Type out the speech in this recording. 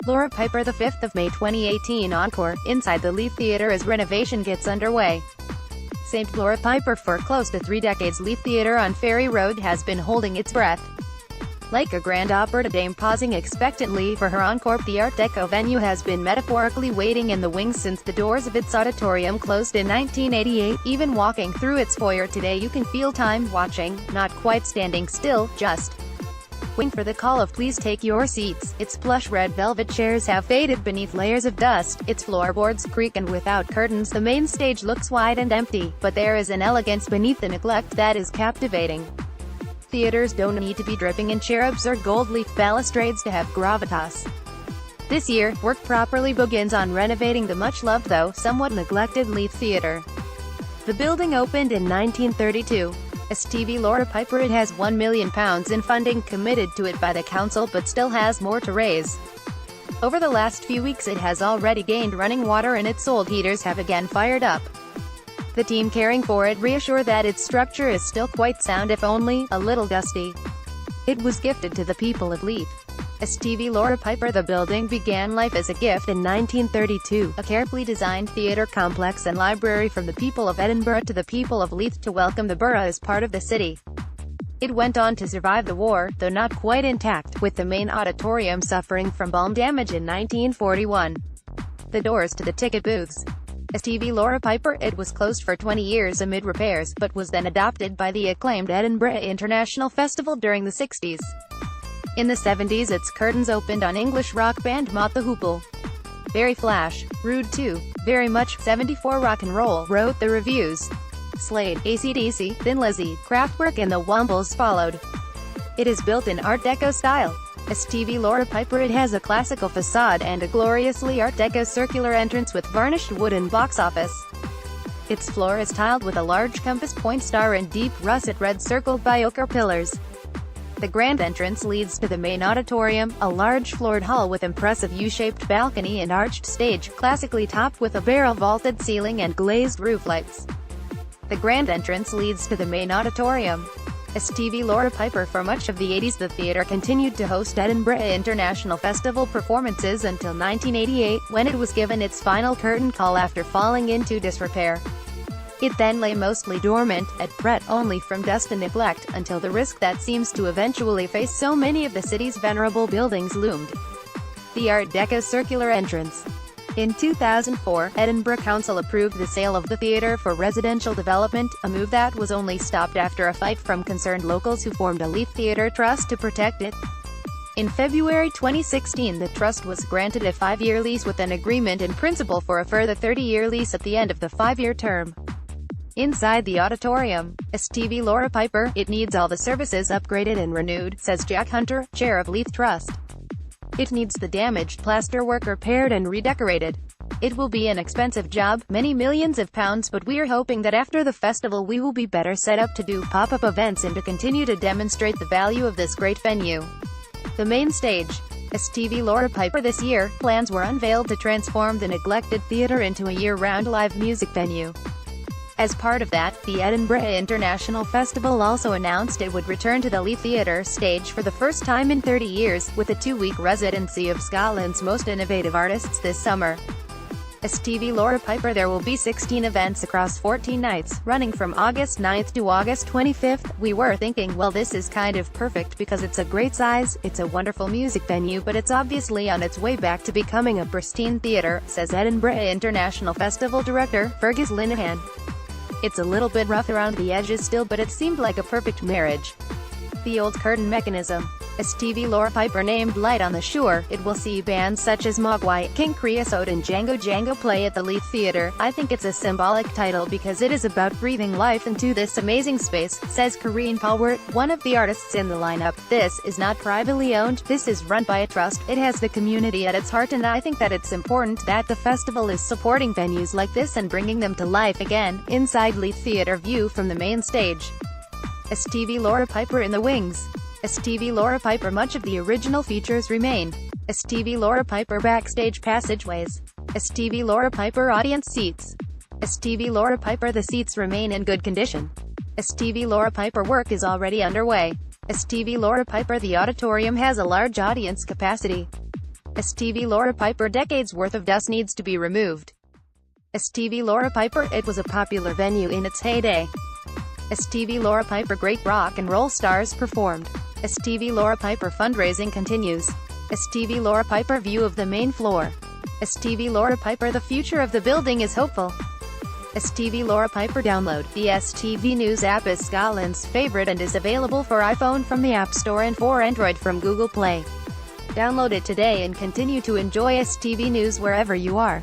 Laura Piper, the 5th of May 2018. Encore, inside the Leith Theatre as renovation gets underway. STVLauraPiper For close to 3 decades, Leith Theatre on Ferry Road has been holding its breath. Like a grand opera dame pausing expectantly for her encore, the Art Deco venue has been metaphorically waiting in the wings since the doors of its auditorium closed in 1988. Even walking through its foyer today, you can feel time watching, not quite standing still, just waiting for the call of "please take your seats." Its plush red velvet chairs have faded beneath layers of dust, its floorboards creak, and without curtains the main stage looks wide and empty, but there is an elegance beneath the neglect that is captivating. Theaters don't need to be dripping in cherubs or gold leaf balustrades to have gravitas. This year, work properly begins on renovating the much-loved though somewhat neglected Leith Theatre. The building opened in 1932. STVLauraPiper, it has £1 million in funding committed to it by the council but still has more to raise. Over the last few weeks it has already gained running water and its old heaters have again fired up. The team caring for it reassure that its structure is still quite sound, if only a little dusty. It was gifted to the people of Leith. STVLauraPiper, the building began life as a gift in 1932, a carefully designed theatre complex and library from the people of Edinburgh to the people of Leith to welcome the borough as part of the city. It went on to survive the war, though not quite intact, with the main auditorium suffering from bomb damage in 1941. The doors to the ticket booths. STVLauraPiper, it was closed for 20 years amid repairs, but was then adopted by the acclaimed Edinburgh International Festival during the 60s. In the 70s its curtains opened on English rock band Mott the Hoople. Very flash, rude too, very much 74 rock and roll, wrote the reviews. Slade, AC/DC, Thin Lizzy, Kraftwerk and the Wombles followed. It is built in Art Deco style. STVLauraPiper, it has a classical facade and a gloriously Art Deco circular entrance with varnished wooden box office. Its floor is tiled with a large compass point star and deep russet red circled by ochre pillars. The grand entrance leads to the main auditorium, a large floored hall with impressive U-shaped balcony and arched stage, classically topped with a barrel-vaulted ceiling and glazed roof lights. The grand entrance leads to the main auditorium. STVLauraPiper, for much of the 80s the theatre continued to host Edinburgh International Festival performances until 1988, when it was given its final curtain call after falling into disrepair. It then lay mostly dormant, at threat only from dust and neglect, until the risk that seems to eventually face so many of the city's venerable buildings loomed. The Art Deco circular entrance. In 2004, Edinburgh Council approved the sale of the theatre for residential development, a move that was only stopped after a fight from concerned locals who formed a Leith Theatre Trust to protect it. In February 2016 the trust was granted a 5-year lease with an agreement in principle for a further 30-year lease at the end of the 5-year term. Inside the auditorium, STVLauraPiper, it needs all the services upgraded and renewed, says Jack Hunter, chair of Leith Trust. It needs the damaged plasterwork repaired and redecorated. It will be an expensive job, many millions of pounds, but we're hoping that after the festival we will be better set up to do pop-up events and to continue to demonstrate the value of this great venue. The main stage. STVLauraPiper. This year, plans were unveiled to transform the neglected theatre into a year-round live music venue. As part of that, the Edinburgh International Festival also announced it would return to the Leith Theatre stage for the first time in 30 years, with a 2-week residency of Scotland's most innovative artists this summer. STVLauraPiper, there will be 16 events across 14 nights, running from August 9th to August 25th. We were thinking, well, this is kind of perfect because it's a great size, it's a wonderful music venue, but it's obviously on its way back to becoming a pristine theatre, says Edinburgh International Festival Director, Fergus Linehan. It's a little bit rough around the edges still, but it seemed like a perfect marriage. The old curtain mechanism. STVLauraPiper named Light on the Shore. It will see bands such as Mogwai, King Creosote and Django Django play at the Leith Theatre. I think it's a symbolic title because it is about breathing life into this amazing space, says Corinne Palwart, one of the artists in the lineup. This is not privately owned, this is run by a trust. It has the community at its heart, and I think that it's important that the festival is supporting venues like this and bringing them to life again. Inside Leith Theatre view from the main stage. STVLauraPiper in the wings. STVLauraPiper, much of the original features remain. STVLauraPiper backstage passageways. STVLauraPiper audience seats. STVLauraPiper, the seats remain in good condition. STVLauraPiper work is already underway. STVLauraPiper, the auditorium has a large audience capacity. STVLauraPiper decades worth of dust needs to be removed. STVLauraPiper, it was a popular venue in its heyday. STVLauraPiper, great rock and roll stars performed. STVLauraPiper fundraising continues. STVLauraPiper view of the main floor. STVLauraPiper, the future of the building is hopeful. STVLauraPiper download. The STV News app is Scotland's favorite and is available for iPhone from the App Store and for Android from Google Play. Download it today and continue to enjoy STV News wherever you are.